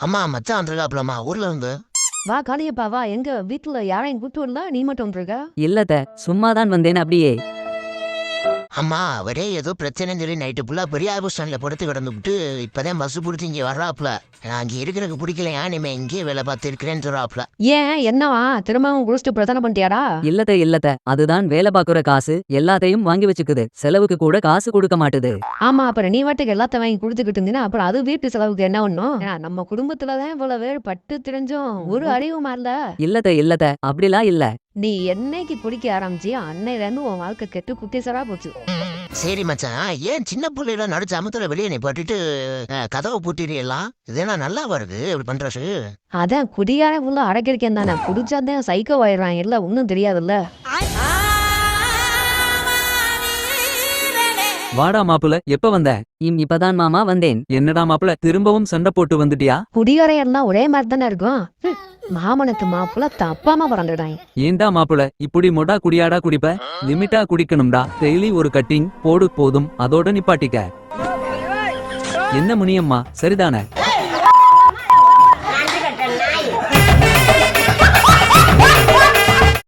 அம்மா மச்சான் வந்திருக்காப்லம்மா ஊர்ல இருந்து. வா காளியப்பா வா. எங்க வீட்டுல யாரையும் கூப்பிட்டு வரல, நீ மட்டும் வந்திருக்க? இல்லத சும்மாதான் வந்தேன் அப்படியே. அம்மா ஒரே ஏதோ பிரச்சனைன்னு சொல்லி நைட்டு ஃபுல்லா பெரியார் பஸ் ஸ்டாண்ட்ல படுத்து கிடந்துவிட்டு இப்பதான் பஸ் பிடிச்சி இங்க வர்றாப்ல. நான் அங்கே இருக்கிறதுக்கு பிடிக்கலையா, நீ இங்கேயே வேலை பார்த்து இருக்கிறேன்னு சொல்றாப்ல. ஏன் என்னவா திரும்பவும் குடிச்சிட்டு பிரச்சனை பண்ணிட்டியாடா? இல்லத அதுதான் வேலை பாக்குற காசு எல்லாத்தையும் வாங்கி வச்சுக்குது, செலவுக்கு கூட காசு கொடுக்க மாட்டுது. ஆமா, அப்புறம் நீ வாட்டுக்கு எல்லாத்த வாங்கி கொடுத்துக்கிட்டு இருந்தீங்கன்னா அப்புறம் அது வீட்டு செலவுக்கு என்ன ஒண்ணும்? நம்ம குடும்பத்துலதான் இவ்வளவு வேறு பட்டு தெரிஞ்சும் ஒரு அறிவு மாறல. இல்லத அப்படிலாம் இல்ல. நீ என்னைக்கு குடிக்க ஆரம்பிச்சியா அன்னையில இருந்து உன் வாழ்க்கை கெட்டு குட்டிசரா போச்சு. சரி மச்சான், ஏன் சின்ன பிள்ளைல நடிச்ச அமத்துல வெளியே நீ பட்டுட்டு கதவை பூட்டிடலாம்? இதெல்லாம் நல்லா வருது இப்படி பண்றது. அதான் குடியார உள்ள அடக்கிருக்கேன் தானே, குடிச்சாதான் சைக்கோ ஆயிடுறான், இல்ல ஒன்னும் தெரியாதுல்ல. வாடா மாப்புல, எப்ப வந்த? இப்பதான் மாமா வந்தேன். என்னடா மாப்புல, திரும்பவும் சண்டை போட்டு வந்துட்டியா? குடியாரையெல்லாம் ஒரே மாதிரி தானே இருக்கும். மாமனுக்கு மாப்பிள்ள தப்பாம பிறந்துடாங்க. ஏண்டா மாப்புல இப்படி மொடா குடியாடா குடிப்ப? லிமிட்டா குடிக்கணும்டா. டெய்லி ஒரு கட்டிங் போடு போதும், அதோட நிப்பாட்டிக்க. என்ன முனியம்மா, சரிதானே?